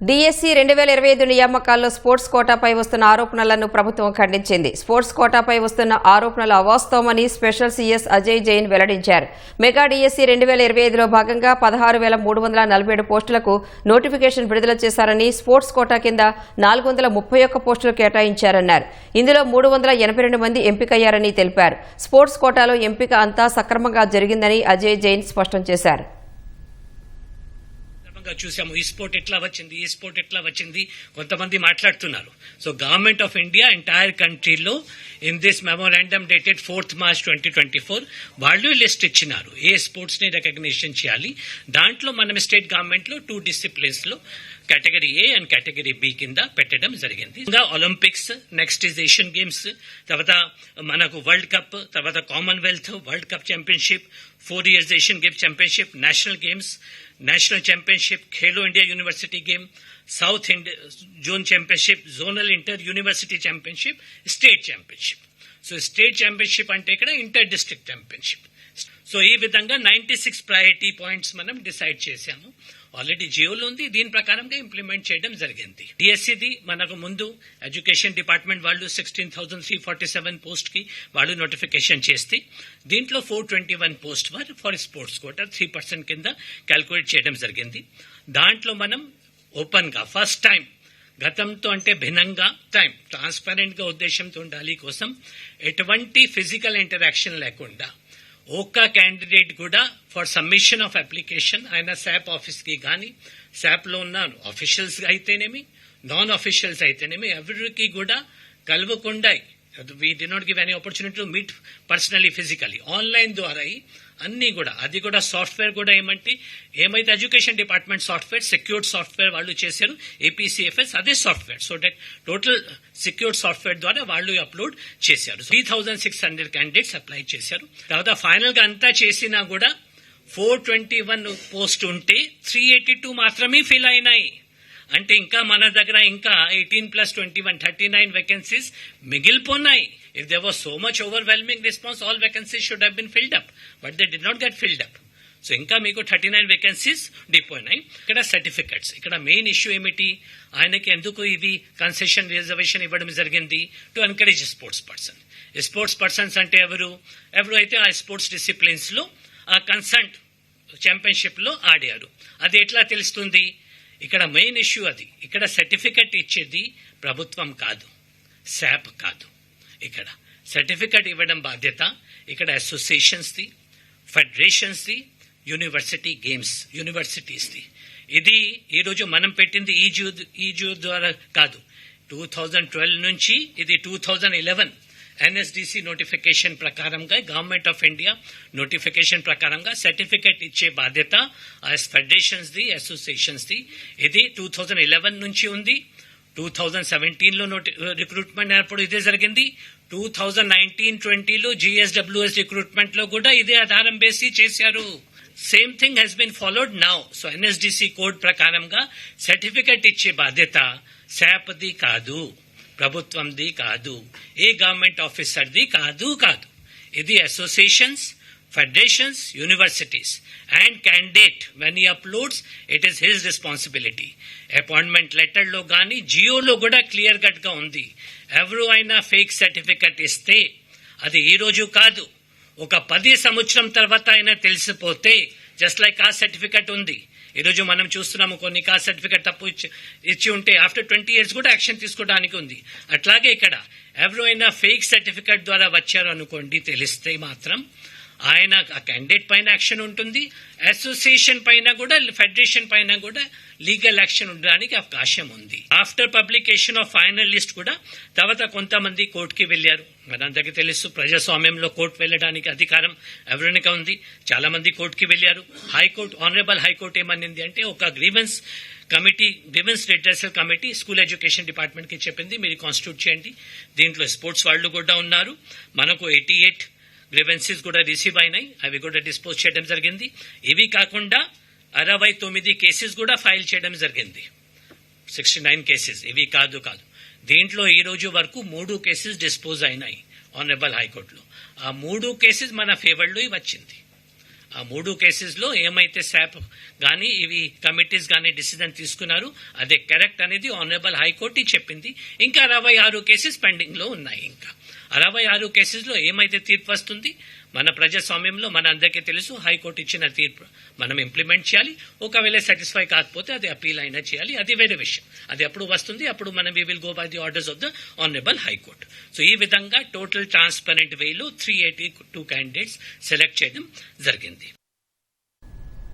DSC 2025 నియామకాల్లో sports కోటాపై వస్తున్న ఆరోపణలను ప్రభుత్వం ఖండించింది. స్పోర్ట్స్ కోటాపై వస్తున్న ఆరోపణలు అవాస్తవమని స్పెషల్ సీఎస్ అజయ్ జైన్ వెల్లడించారు. మెగా డిఎస్సి 2025లో భాగంగా 16,347 పోస్టులకు నోటిఫికేషన్ విడుదల చేశారని, స్పోర్ట్స్ కోటా కింద 431 పోస్టులు కేటాయించారన్నారు. ఇందులో 382 మంది ఎంపికయ్యారని తెలిపారు. స్పోర్ట్స్ కోటాలో ఎంపిక అంతా సక్రమంగా జరిగిందని అజయ్ జైన్ స్పష్టం చేశారు. చూసాము ఈ స్పోర్ట్ ఎట్లా వచ్చింది కొంతమంది మాట్లాడుతున్నారు. So government of India entire కంట్రీలో in this memorandum dated 4th March 2024 వాళ్ళు లిస్ట్ ఇచ్చినారు ఏ స్పోర్ట్స్ ని రికగ్నిషన్ చేయాలి. దాంట్లో మనం స్టేట్ గవర్నమెంట్ లో 2 డిసిప్లిన్స్ లో category A and category B కింద పెట్టడం జరిగింది. ఇంకా Olympics, next is Asian Games, తర్వాత మనకు వరల్డ్ కప్, తర్వాత Commonwealth, World Cup championship, 4 years Asian Games championship, national games, national championship, Khelo India university game, south zone championship, zonal inter university championship, state championship. So state championship అంటే ఇక్కడ inter district championship. So ఈ విధంగా 96 priority points మనం decide చేశాము. Already జియోలో ఉంది, దీని ప్రకారంగా ఇంప్లిమెంట్ చేయడం జరిగింది. డిఎస్సిది మనకు ముందు ఎడ్యుకేషన్ డిపార్ట్మెంట్ వాళ్ళు 16,347 పోస్ట్ కి వాళ్ళు నోటిఫికేషన్ చేస్తే దీంట్లో 421 పోస్ట్ ఫర్ స్పోర్ట్స్ కోటా 3% కింద క్యాల్కులేట్ చేయడం జరిగింది. దాంట్లో మనం ఓపెన్ గా ఫస్ట్ టైం గతంతో అంటే భిన్నంగా ట్రాన్స్పరెంట్ గా ఉద్దేశంతో ఉండాలి కోసం ఎటువంటి ఫిజికల్ ఇంటరాక్షన్ లేకుండా ఒక్క క్యాండిడేట్ కూడా ఫర్ సబ్మిషన్ ఆఫ్ అప్లికేషన్ ఆయన శాప్ ఆఫీస్ కి కానీ శాప్ లో ఉన్న ఆఫీషియల్స్ అయితేనేమి నాన్ ఆఫీషియల్స్ అయితేనేమి ఎవరికి కూడా కలవకుండా we did not give any opportunity to meet personally physically online ద్వారా అన్ని కూడా అది కూడా సాఫ్ట్వేర్ కూడా ఏమైతే education department software secured software వాళ్ళు చేశారు ఏపీసీఎఫ్ఎస్ అదే software. So that total secured software ద్వారా వాళ్ళు అప్లోడ్ చేశారు. 3,600 క్యాండిడేట్స్ అప్లై చేశారు. తర్వాత ఫైనల్ గా అంతా చేసినా కూడా 421 పోస్ట్ ఉంటే 382 మాత్రమే ఫిల్ అయినాయి. అంటే ఇంకా మన దగ్గర ఇంకా 18+21 39 vacancies మిగిలిపోన్నాయి. If there was so much overwhelming response, all vacancies should have been filled up, but they did not get filled up. So ఇంకా మీకు 39 వేకెన్సీస్ డిపోయినాయి. ఇక్కడ సర్టిఫికెట్స్, ఇక్కడ మెయిన్ ఇష్యూ ఏమిటి, ఆయనకి ఎందుకు ఇది కన్సెషన్ రిజర్వేషన్ ఇవ్వడం జరిగింది to encourage sports person. Sports persons అంటే ఎవరు అయితే ఆ స్పోర్ట్స్ డిసిప్లిన్స్ లో ఆ కన్సర్ట్ ఛాంపియన్షిప్ లో ఆడారు. అది ఎట్లా తెలుస్తుంది, ఇక్కడ మెయిన్ ఇష్యూ అది. ఇక్కడ సర్టిఫికెట్ ఇచ్చేది ప్రభుత్వం కాదు, శాప్ కాదు. ఇక్కడ సర్టిఫికెట్ ఇవ్వడం బాధ్యత ఇక్కడ associations the, federations the, university games universities the. ఇది ఈరోజు మనం పెట్టింది ఈ జూ ద్వారా కాదు. 2012 నుంచి ఇది 2011 ఎన్ఎస్డిసి నోటిఫికేషన్ ప్రకారంగా గవర్నమెంట్ ఆఫ్ ఇండియా నోటిఫికేషన్ ప్రకారంగా సర్టిఫికెట్ ఇచ్చే బాధ్యత ఫెడరేషన్స్ ది, అసోసియేషన్స్ ది. ఇది 2011 నుంచి ఉంది. 2017లో రిక్రూట్మెంట్ అయినప్పుడు ఇదే జరిగింది. 2019-20లో జిఎస్డబ్ల్యూఎస్ రిక్రూట్మెంట్ లో కూడా ఇదే ఆధారం వేసి చేశారు. Same thing has been followed now. So NSDC code ప్రకారంగా సర్టిఫికెట్ ఇచ్చే బాధ్యత శాప్ది కాదు, ప్రభుత్వంది కాదు, ఏ గవర్నమెంట్ ఆఫీసర్ది కాదు. ఇది associations, federations, universities and candidate when he uploads it is his responsibility. Appointment letter లో గానీ జియోలో కూడా క్లియర్ కట్ గా ఉంది. ఎవరు అయినా ఫేక్ సర్టిఫికెట్ ఇస్తే అది ఈ రోజు కాదు, ఒక 10 సంవత్సరం తర్వాత అయినా తెలిసిపోతే జస్ట్ లైక్ కాస్ట్ సర్టిఫికెట్ ఉంది. ఈ రోజు మనం చూస్తున్నాము కొన్ని కాస్ట్ సర్టిఫికెట్ తప్పు ఇచ్చి ఉంటే ఆఫ్టర్ 20 years కూడా యాక్షన్ తీసుకోవడానికి ఉంది. అట్లాగే ఇక్కడ ఎవరు అయినా ఫేక్ సర్టిఫికెట్ ద్వారా వచ్చారు అనుకోండి, తెలిస్తే మాత్రం ఆయన ఆ క్యాండిడేట్ పైన యాక్షన్ ఉంటుంది, అసోసియేషన్ పైన కూడా, ఫెడరేషన్ పైన కూడా లీగల్ యాక్షన్ ఉండడానికి అవకాశం ఉంది. After publication of final list కూడా తర్వాత కొంతమంది కోర్టుకి వెళ్లారు. మనందరికీ తెలుసు ప్రజాస్వామ్యంలో కోర్టు వెళ్లడానికి అధికారం ఎవరికి ఉంది. చాలా మంది కోర్టుకి వెళ్లారు. హైకోర్టు, ఆనరబుల్ హైకోర్టు ఏమనింది అంటే ఒక grievance redressal committee school education department కి చెప్పింది మీరు కాన్స్టిట్యూట్ చేయండి. దీంట్లో స్పోర్ట్స్ వాళ్ళు కూడా ఉన్నారు. మనకు 88 గ్రీవెన్సెస్ కూడా రిసీవ్ అయినాయి, అవి కూడా డిస్పోజ్ చేయడం జరిగింది. ఇవి కాకుండా 69 కేసెస్ కూడా ఫైల్ చేయడం జరిగింది. 69 కేసెస్ ఇవి కాదు. దీంట్లో ఈ రోజు వరకు 3 కేసెస్ డిస్పోజ్ అయినాయి ఆనరబుల్ హైకోర్టులో. ఆ 3 కేసెస్ మన ఫేవర్లో వచ్చింది. ఆ 3 కేసెస్లో ఏమైతే శాప్ కానీ ఇవి కమిటీస్ కానీ డిసిజన్ తీసుకున్నారు అదే కరెక్ట్ అనేది ఆనరబుల్ హైకోర్టు చెప్పింది. ఇంకా 66 కేసెస్ పెండింగ్ లో ఉన్నాయి. ఇంకా 66 కేసెస్లో ఏమైతే తీర్పు వస్తుంది, మన ప్రజాస్వామ్యంలో మన అందరికీ తెలుసు హైకోర్టు ఇచ్చిన తీర్పు మనం ఇంప్లిమెంట్ చేయాలి. ఒకవేళ సాటిస్ఫై కాకపోతే అది అపీల్ అయినా చేయాలి, అది వేరే విషయం. అది అప్పుడు వస్తుంది, అప్పుడు మనం we will go by the orders of the honourable high court. So ఈ విధంగా టోటల్ ట్రాన్స్పరెంట్ వేలో 382 క్యాండిడేట్స్ సెలెక్ట్ చేయడం జరిగింది.